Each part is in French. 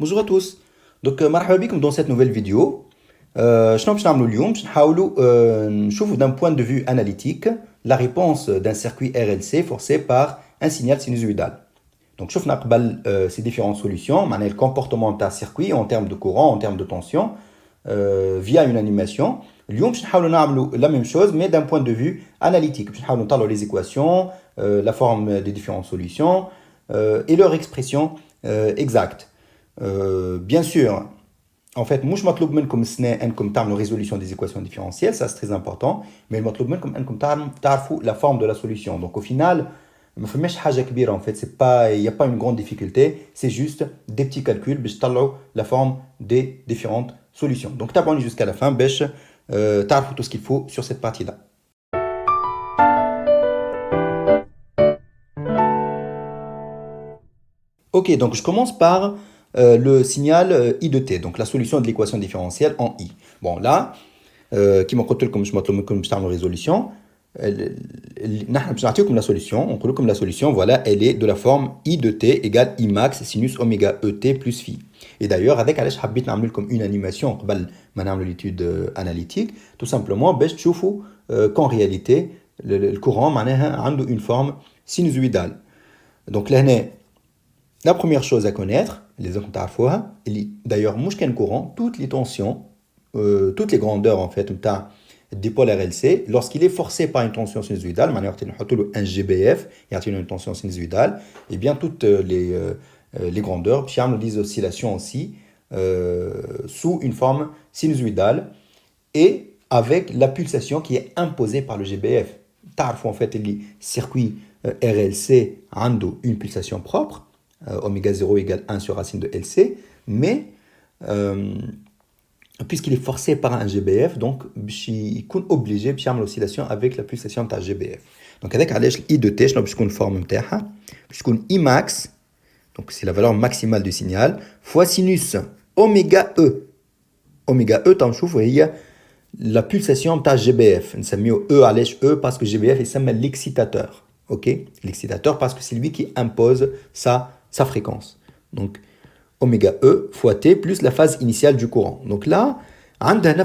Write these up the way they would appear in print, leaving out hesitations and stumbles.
Bonjour à tous. Donc, مرحبا بكم dans cette nouvelle vidéo. شنو باش نعملوا اليوم؟ باش نحاولوا نشوفوا d'un point de vue analytique la réponse d'un circuit RLC forcé par un signal sinusoïdal. Donc, شفنا قبل ces différentes solutions, معناها le comportement d'un circuit en termes de courant, en termes de tension, via une animation. اليوم باش نحاولوا نعملوا la même chose mais d'un point de vue analytique. باش نحاولوا نطلعوا les équations, la forme des différentes solutions et leur expression exacte. Bien sûr, en fait, مش مطلوب منكم السنة انكم تعملوا résolution des équations différentielles, ça c'est très important, mais المطلوب منكم انكم تعرفوا la forme de la solution. Donc au final, ما فماش حاجة كبيرة en fait, c'est pas, il n'y a pas une grande difficulté, c'est juste des petits calculs باش تطلعوا la forme des différentes solutions. Donc تابعوني jusqu'à la fin باش تعرفوا tout ce qu'il faut sur cette partie-là. Ok, donc je commence par le signal I de t, donc la solution de l'équation différentielle en I. Bon, là, qui m'a coûté comme je m'attends comme je résolution, comme la solution, on coule comme la solution, voilà, elle est de la forme I de t égale I max sinus oméga ET plus phi. Et d'ailleurs, avec Alex Habit Namul comme une animation, l'étude analytique, tout simplement, qu'en réalité, le courant a une forme sinusoïdale. Donc là, la première chose à connaître, les autres d'ailleurs, mouchken courant, toutes les tensions, toutes les grandeurs en fait, dipôle RLC, lorsqu'il est forcé par une tension sinusoïdale, un GBF, il y a une tension sinusoïdale, et bien toutes les grandeurs, puis des oscillations aussi, sous une forme sinusoïdale, et avec la pulsation qui est imposée par le GBF. En fait, les circuits RLC ont une pulsation propre, oméga 0 égale 1 sur racine de LC, mais puisqu'il est forcé par un GBF, donc il est obligé de faire l'oscillation avec la pulsation de GBF. Donc avec I de t, je vais une forme puisqu'on I max, donc c'est la valeur maximale du signal, fois sinus oméga E. Oméga E, il y a la pulsation de GBF. On s'appelle E parce que GBF est l'excitateur. Ok, l'excitateur parce que c'est lui qui impose sa fréquence. Donc, oméga E fois T plus la phase initiale du courant. Donc là, on a la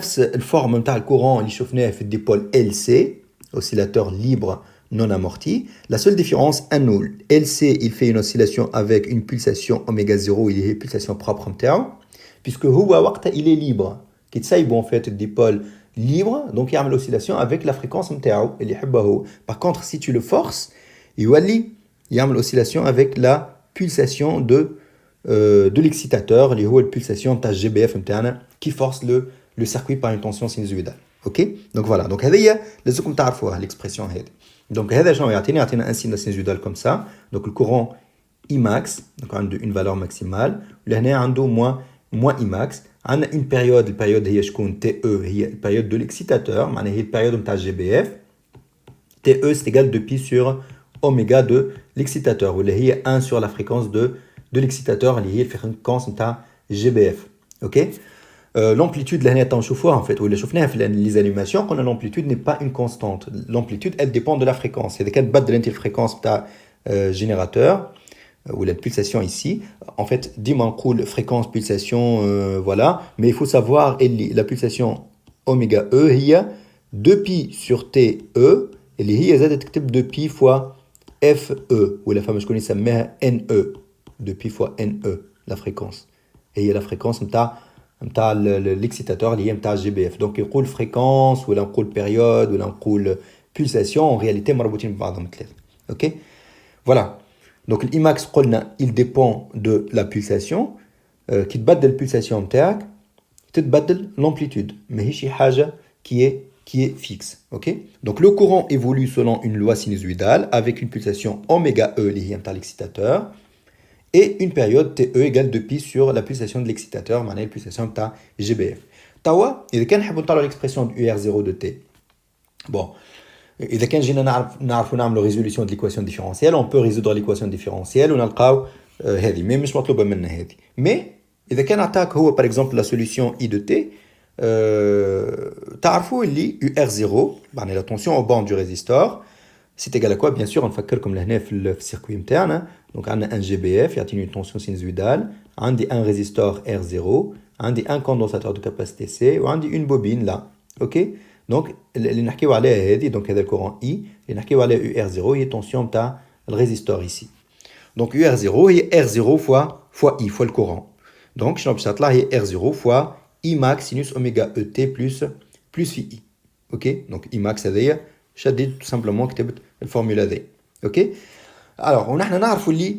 forme du courant qui est le dipôle LC, oscillateur libre non amorti. La seule différence, LC, il fait une oscillation avec une pulsation oméga 0, il est une pulsation propre, puisque il est libre. En fait, le dipôle libre, donc il y a l'oscillation avec la fréquence. Par contre, si tu le forces, il y a l'oscillation avec la pulsation de l'excitateur, la pulsation de GBF qui force le circuit par une tension sinusoïdale. Ok? Donc voilà. Donc, l'expression. Donc, un signe sinusoïdal comme ça. Donc, le courant I max, donc une valeur maximale. Là, on a moins I max. On a une période, la période TE, la période de l'excitateur, la période de GBF. TE, c'est égal de pi sur oméga de l'excitateur, où il y a 1 sur la fréquence de l'excitateur, il y a la fréquence de GBF. Ok? L'amplitude, en fait, où les animations, quand l'amplitude n'est pas une constante. L'amplitude, elle dépend de la fréquence. Il y a des fréquences de générateur, ou la pulsation ici. En fait, cool fréquence, pulsation, voilà. Mais il faut savoir, la pulsation oméga E, il y a 2pi sur TE, et il y a 2pi fois FE, ou la fameuse qu'on appelle NE, 2pi fois NE, la fréquence. Et il y a la fréquence de l'excitateur lié à GBF. Donc, il y a une fréquence, ou une période, ou une pulsation, en réalité, ok? Voilà. Donc, l'Imax, il dépend de la pulsation, qui te de la pulsation تاعك, te de l'amplitude. Mais il y a une chose qui est fixe. Okay? Donc, le courant évolue selon une loi sinusoïdale avec une pulsation oméga E liée à l'excitateur et une période TE égale 2pi sur la pulsation de l'excitateur, la pulsation de GBF. Tawa, il y a l'expression de UR0 de T. Bon, إذا كان جينا نعرفوا نعملوا résolution de l'équation différentielle, on peut résoudre l'équation différentielle ونلقاو هذه mais مش مطلوبة منا هذه. Mais إذا كان عطاك هو par exemple la solution I de T, تعرفوا اللي UR0, la tension au bord du résistor, c'est égal à quoi? Bien sûr, on fait comme le circuit interne. Donc, on a un GBF, il y a une tension sinusoïdale, on a un résistor R0, on a un condensateur de capacité C, on a une bobine là. Ok? Donc, اللي نحكيو عليها هذه donc هذا le courant I, اللي نحكيو عليه UR0 هي tension تاع le résistor ici. Donc, UR0 هي R0 fois I, fois le courant. Donc, شنو باش تطلع هي R0 fois I max sinus oméga ET plus Phi. Ok? Donc, I max هذايا شديد tout simplement كتبت الفورمولا ذي. Ok? Alors, on a نعرفوا اللي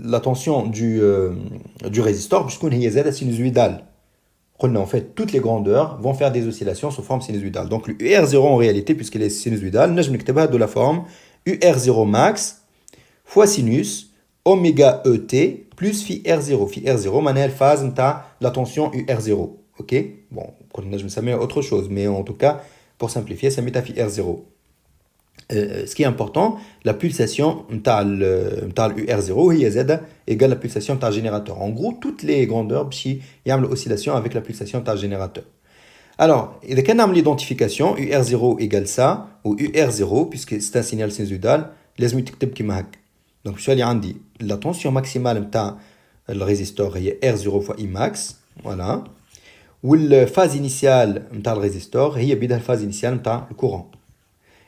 la tension du résistor باش تكون هي زادة sinusoïdale. En fait, toutes les grandeurs vont faire des oscillations sous forme sinusoïdale. Donc, le UR0 en réalité, puisqu'il est sinusoïdal, je vais de la forme UR0 max fois sinus oméga ET plus phi R0. Phi R0, c'est la phase de la tension UR0. Ok? Bon, je me sais autre chose, mais en tout cas, pour simplifier, ça met à phi R0. Ce qui est important, la pulsation de UR0 est égale à la pulsation de générateur. En gros, toutes les grandeurs, il y a une oscillation avec la pulsation de générateur. Alors, il y a une identification, UR0 égale ça, ou UR0, puisque c'est un signal sinusoïdal, les multiples qui marquent. Donc, je vais dire la tension maximale de le résistor est R0 fois I max, voilà. Ou la phase initiale de le résistor est la phase initiale de le courant.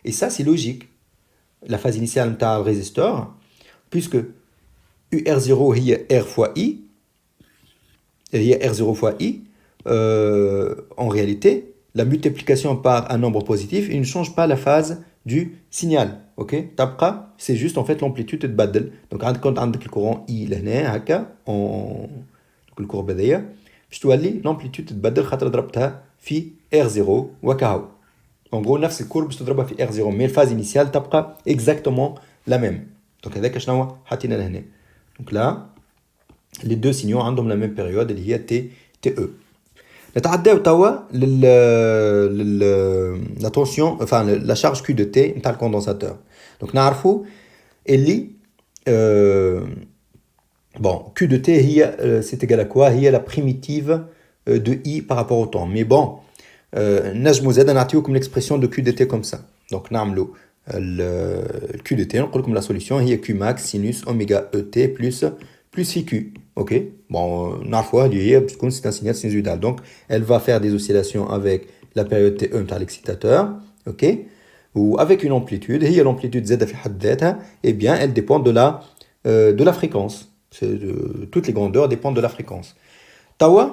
Et ça, c'est logique. La phase initiale de le résistor, puisque UR0 est R fois I, R0 fois I, en réalité, la multiplication par un nombre positif, il ne change pas la phase du signal. Ok? Tabqa, c'est juste en fait l'amplitude de Badel. Donc, quand on a le courant I, le courant Badaya, je dois aller l'amplitude de Badel, je vais fi R0 وكهو. En gros, نفس الكورب باش تضربها في R0 mais la phase initiale تبقى exactement la même. Donc هذاك شنو حاطين لهنا. Donc là, les deux signaux عندهم la même période اللي هي TE. نتعداو توا la tension, enfin la charge Q de T نتاع le condensateur. Donc نعرفوا اللي bon, Q de T c'est égal à quoi? هي la primitive de I par rapport au temps. Mais bon, نجمو زادا نعطيوكم l'expression de Q de T comme ça. Donc نعملو le Q de T, نقول لكم la solution هي Q max sinus oméga ET plus phi Q. Ok? Bon, نعرفوها اللي هي بتكون c'est un signal sinusoïdal. Donc elle va faire des oscillations avec la période TE نتاع l'excitateur. Ok? Ou avec une amplitude, هي l'amplitude Z في حد ذاتها, eh bien elle dépend de la fréquence. Toutes les grandeurs dépendent de la fréquence. توا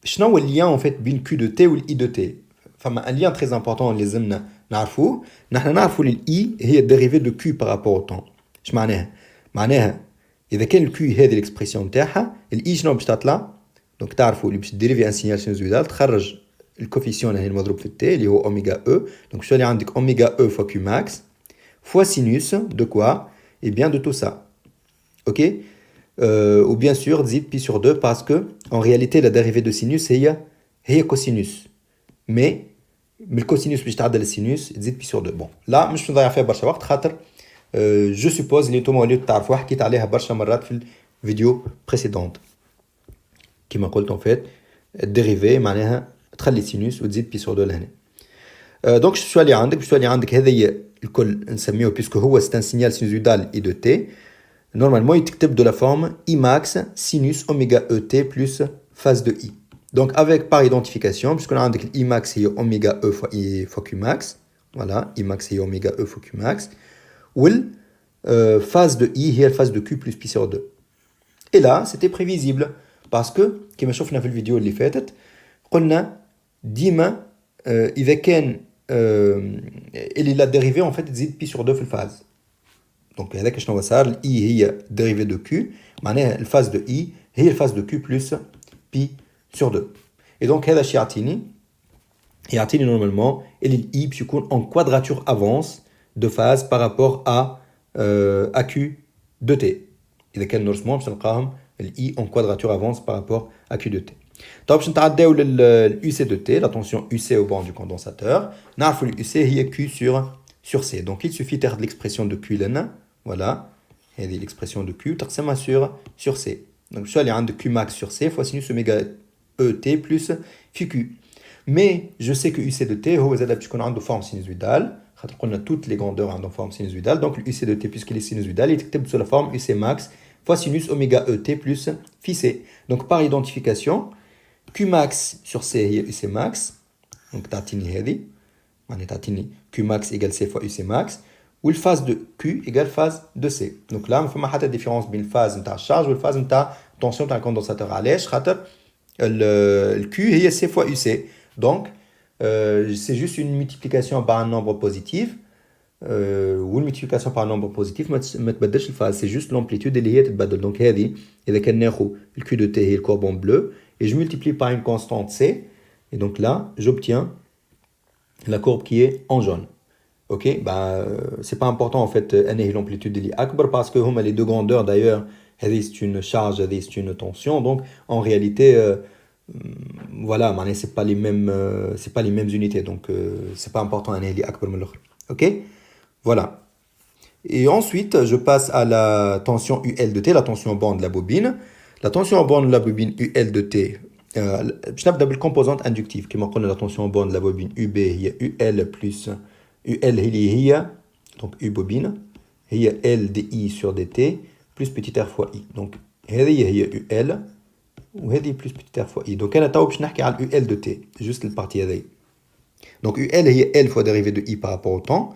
شنو هو اللي en fait بين Q de T و I de T. فما un lien très important اللي لازمنا نعرفوه. نحن نعرفوا ال I هي الديريفي de Q par rapport au temps. اش معناها؟ معناها إذا كان ال Q هذه الإكسبرسيون نتاعها ال I شنو باش تطلع؟ دونك تعرفوا اللي باش تديريفي ان سينيال سينوزويدال تخرج الكوفيسيون اللي مضروب في التي اللي هو اوميغا او. دونك شو اللي عندك اوميغا او فوا كيو ماكس فوا سينوس دو كوا؟ Et bien de tout ça. Ok? Ou bien sûr, zip pi sur 2 parce que en réalité la dérivée de sinus هي cosinus. Mais le cosinus باش تعدل السينوس تزيد pi sur 2. Bon, là مش نضيع فيها برشا وقت خاطر je suppose اللي نتوما وليتو تعرفوها حكيت عليها برشا مرات في الفيديو بريسيدونت. كيما قلت en fait الديريفي معناها تخلي سينوس وتزيد pi sur 2 لهنا. دونك شو اللي عندك هذه الكل نسميه puisque هو c'est un signal sinusoïdal I de T. Normalement, il t'écrit de la forme I max sinus oméga ET plus phase de I. Donc, avec par identification, puisqu'on a I max et oméga E fois Q max. Voilà, I max et oméga E fois Q max. Ou phase de I est la phase de Q plus pi sur 2. Et là, c'était prévisible. Parce que, comme je l'ai vu dans la vidéo اللي فاتت, قلنا ديما إذا كان اللي la dérivée en fait تزيد pi sur 2 في الفاز. Donc هذاك شنو صار I هي dérivée de Q معناها الفاز de I هي الفاز de Q plus pi sur 2. Et donc هذا الشيء يعطيني normalement اللي I باش يكون en quadrature avance de phase par rapport à Q de T. إذا كان نورمالمون باش نلقاهم ال I en quadrature avance par rapport à Q de T. طيب باش نتعداو لل UC de T, la tension UC au bord du condensateur. نعرفوا ال UC هي Q sur C. Donc il suffit de l'expression de Q لنا. Voilà, et l'expression de Q تقسمها sur C. Donc soit il y a un de Q max sur C fois sinus oméga ET plus phi Q. Mais je sais que UC de T هو زاد باش يكون عنده forme sinusoïdale. On a toutes les grandeurs en forme sinusoïdale. Donc, l'UC de t, puisqu'il est sinusoïdal, il est sous la forme UC max fois sinus oméga ET plus phi c. Donc, par identification, Q max sur C est UC max. Donc, tatini hadi. Tatini Q max égale C fois UC max. Ou le phase de Q égale phase de C. Donc là, on fait la différence entre la phase de charge et la phase de tension d'un condensateur. Le Q est C fois UC. Donc, c'est juste une multiplication par un nombre positif. Ou une multiplication par un nombre positif, c'est juste l'amplitude et les تتبدل. Donc, إذا كان ناخذ le Q de T et le courbe en bleu, et je multiplie par une constante C, et donc là, j'obtiens la courbe qui est en jaune. Ok, c'est pas important en fait, l'amplitude de l'Akbar, parce que les deux grandeurs d'ailleurs, c'est une charge, c'est une tension, donc en réalité, voilà, c'est pas les mêmes unités, donc c'est pas important l'Akbar. Ok, voilà. Et ensuite, je passe à la tension UL de T, la tension en bande de la bobine. La tension en bande de la bobine UL de T, je n'ai pas de composante inductive qui m'appelle la tension en bande de la bobine UB, il y a UL plus UL هي donc U bobine هي L dI sur dt plus petit r fois I. Donc هي UL وهذه plus petit r fois I. Donc أنا تو باش نحكي على UL de T, juste البارتي هذه. Donc UL هي L fois dérivée de I par rapport au temps.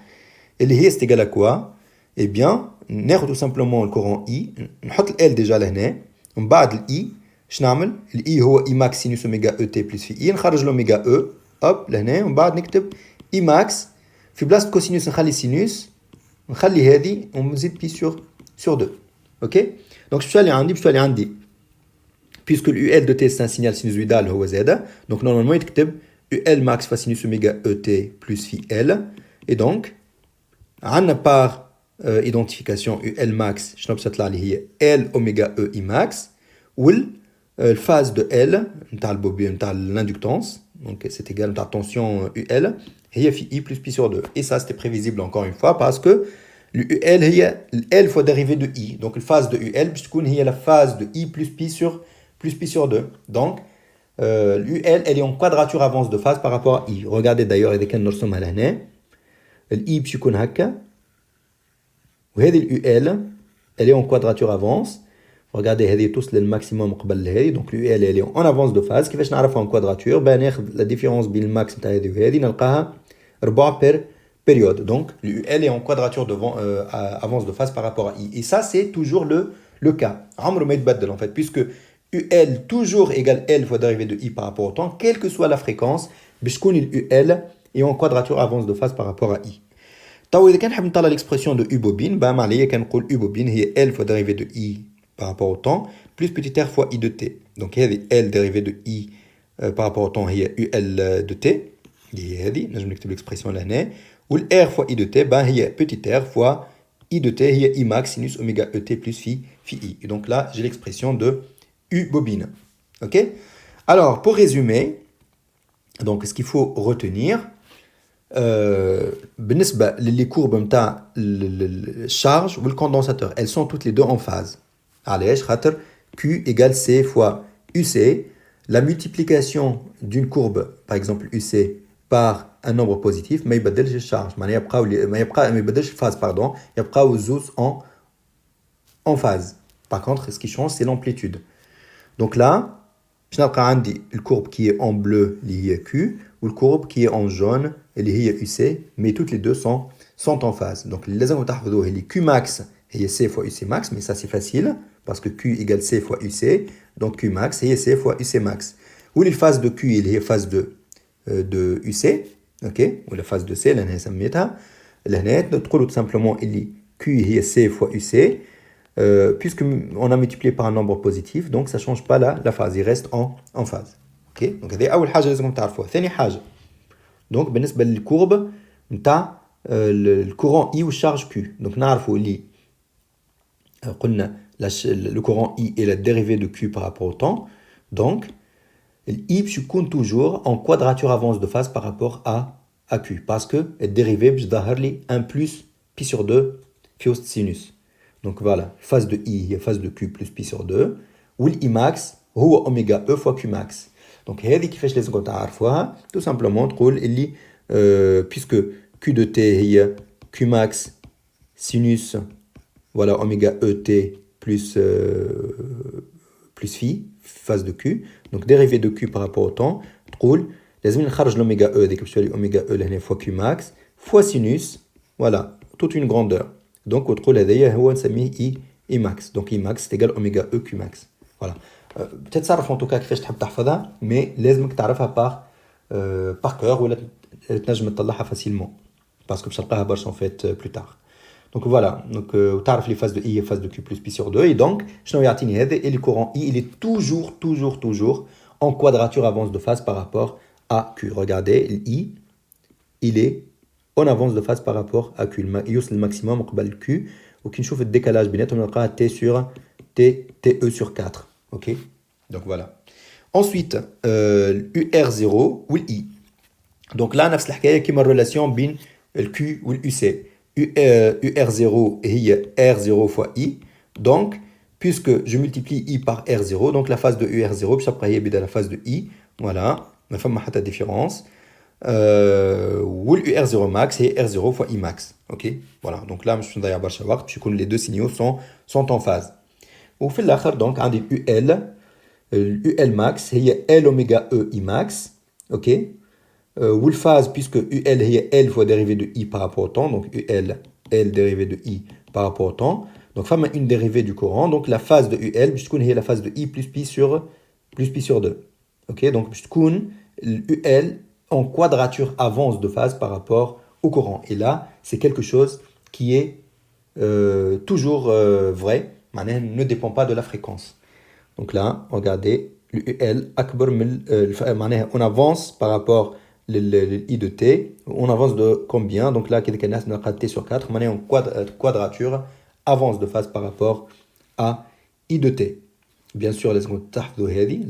Et هي c'est égal à quoi? Eh bien, ناخذ tout simplement le courant I, نحط ال L déjà لهنا ومن بعد ال I باش نعمل ال I هو I max sinus اوميغا ET plus في I, نخرج l'oméga E hop لهنا ومن بعد نكتب I max في بلاصه كوسينوس نخلي سينوس نخلي هذه ونزيد بي sur 2. OK donc باش تولي عندي puisque l'UL de T c'est un signal sinusoïdal هو زاد, donc normalement يتكتب UL max fois sinus oméga ET plus phi L, et donc عندنا par identification UL max شنو باش تطلع لي هي L oméga E I max والphase de L نتاع البوبين نتاع l'inductance, donc c'est égal à tension UL هي في I plus pi sur 2. Et ça, c'était prévisible encore une fois parce que l'UL هي L fois dérivée de I. Donc, la phase de UL, بتكون هي la phase de I plus pi sur 2. Donc, l'UL, elle est en quadrature avance de phase par rapport à I. Regardez d'ailleurs, إذا كان نرسمها لهنا. الI باش يكون هكا. وهذه الUL, elle est en quadrature avance. Regardez, هذه توصل للماكسيموم قبل هذه. Donc, l'UL, elle est en avance de phase. كيفاش نعرفها en quadrature؟ ناخذ la différence بين الماكس نتاع هذه وهذه نلقاها 4 per période. Donc, l'UL est en quadrature de avance de phase par rapport à I. Et ça, c'est toujours le cas. En fait, puisque UL toujours égale L fois dérivée de I par rapport au temps, quelle que soit la fréquence, UL est en quadrature avance de phase par rapport à I. إذا كان نحب نطلع l'expression de U bobine, معناها كنقول U bobine هي L fois dérivée de I par rapport au temps, plus petit r fois I de T. Donc, il y a L dérivée de I par rapport au temps, il y a UL de T. Il y a l'expression là. Ou le R fois I de T, il y a petit r fois I de T, il y a I max sinus oméga ET plus phi I. Et donc là, j'ai l'expression de U bobine. Ok? Alors, pour résumer, donc ce qu'il faut retenir, les courbes de charge ou le condensateur, elles sont toutes les deux en phase. Allez, Q égale C fois UC. La multiplication d'une courbe, par exemple UC, par un nombre positif, mais il y a des charges. Il y a des phases, pardon. Il y a des en phase. Par contre, ce qui change, c'est l'amplitude. Donc là, je vais la courbe qui est en bleu, liée à Q, ou la courbe qui est en jaune, liée à UC, mais toutes les deux sont en phase. Donc, les exemples, c'est Q max et C fois UC max, mais ça c'est facile, parce que Q égale C fois UC, donc Q max et C fois UC max. Ou les phases de Q, il y a phase de UC, ok, ou la phase de C, là, tout simplement, il y a Q et C fois UC, puisqu'on a multiplié par un nombre positif, donc ça ne change pas la phase, il reste en phase. Ok, donc هذه أول حاجة لازم تعرفوها. ثاني حاجة، donc بالنسبة للكورب نتاع الكورون I والcharge Q. Donc نعرفوا اللي قلنا le courant I est la dérivée de Q par rapport au temps. Donc, I يكون toujours en quadrature avance de phase par rapport à Q. Parce que la dérivée, je vais 1 plus pi sur 2 في sinus. Donc voilà, phase de I, phase de Q plus pi sur 2. Ou I max, هو oméga E fois Q max. Donc, هذه كيفاش لازم تعرفوها. Tout simplement, تقول اللي puisque Q de t هي Q max sinus voilà oméga ET plus plus phi phase de Q. Donc dérivée de Q par rapport au temps تقول لازم نخرج l'oméga E ديك باش تولي oméga E لهنا fois Q max fois sinus voilà toute une grandeur. Donc وتقول هذايا هو نسميه I max. Donc I max c'est égal oméga E Q max. Voilà. تتصرف en tout cas كيفاش تحب تحفظها mais لازمك تعرفها par cœur ولا تنجم تطلعها facilement parce que باش تلقاها برشا en fait plus tard. Donc voilà, donc تعرف les phases de I et phases de Q plus pi sur 2 et donc شنو يعطيني هذا et le courant I il est toujours en quadrature avance de phase par rapport à Q. Regardez, I il est en avance de phase par rapport à Q. يوصل الماكسيموم قبل Q وكي نشوف الديكالاج بيناتهم نلقاها T sur TE sur 4. OK. Donc voilà. Ensuite, UR0 ou l'I. Donc là, نفس الحكاية كيما الريلاسيون بين الQ ou l'UC. UR0 est R0 fois I. Donc, puisque je multiplie I par R0, donc la phase de UR0, puis après il y a la phase de I. Voilà, ma femme a la différence. Ou le UR0 max c'est R0 fois I max. Ok, voilà, donc là, je suis d'ailleurs savoir puisque les deux signaux sont en phase. Au fil de l'autre, donc, on dit UL max, c'est L oméga E I max. Ok. Ou le phase, puisque UL est L fois dérivée de I par rapport au temps, donc UL, L dérivée de I par rapport au temps. Donc, femme une dérivée du courant, donc la phase de UL, puisqu'on est la phase de I plus pi sur 2. Ok, donc puisqu'on UL en quadrature avance de phase par rapport au courant. Et là, c'est quelque chose qui est toujours vrai, ne dépend pas de la fréquence. Donc là, regardez, l'UL, on avance par rapport I de T, on avance de combien? Donc là, T sur 4, en quadrature, avance de phase par rapport à I de T. Bien sûr, la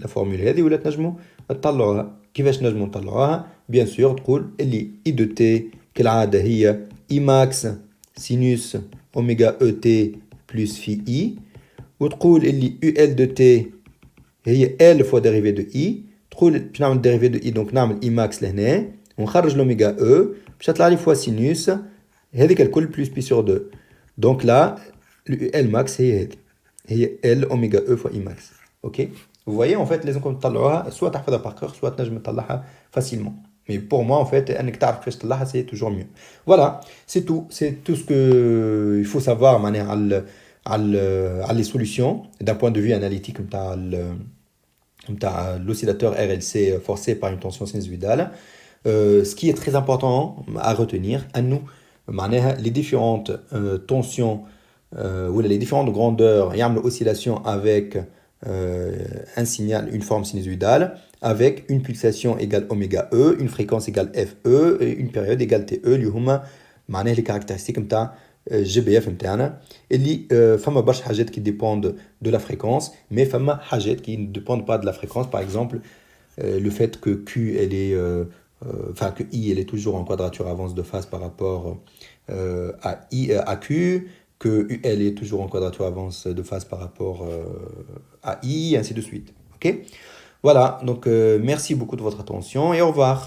formule هذه ولا تنجموا تطلعوها. كيفاش نجموا نطلعوها؟ Bien sûr, تقول اللي I de T كالعادة هي I max sinus oméga ET plus phi I. وتقول اللي UL de T هي L fois dérivée de I. تقول باش نعمل dérivée de I donc نعمل I max لهنا ونخرج l'oméga E باش تطلع لي fois sinus هذيك الكل plus pi sur 2. Donc là, le L max هي L oméga E fois I max. Ok? Vous voyez, en fait, les gens comme soit t'as par cœur, soit tu as facilement. Mais pour moi, en fait, c'est toujours mieux. Voilà, c'est tout. C'est tout ce qu'il faut savoir les solutions d'un point de vue analytique comme l'oscillateur RLC forcé par une tension sinusoïdale. Ce qui est très important à retenir, à nous, les différentes tensions ou les différentes grandeurs, il y a une oscillation avec un signal, une forme sinusoïdale, avec une pulsation égale oméga E, une fréquence égale FE, et une période égale TE, les caractéristiques comme ça, GBF et les femmes barche hajet qui dépendent de la fréquence, mais femmes hajet qui ne dépendent pas de la fréquence. Par exemple, le fait que Q elle est que I elle est toujours en quadrature avance de phase par rapport à Q, que UL est toujours en quadrature avance de phase par rapport à I, et ainsi de suite. Ok? Voilà, donc merci beaucoup de votre attention et au revoir.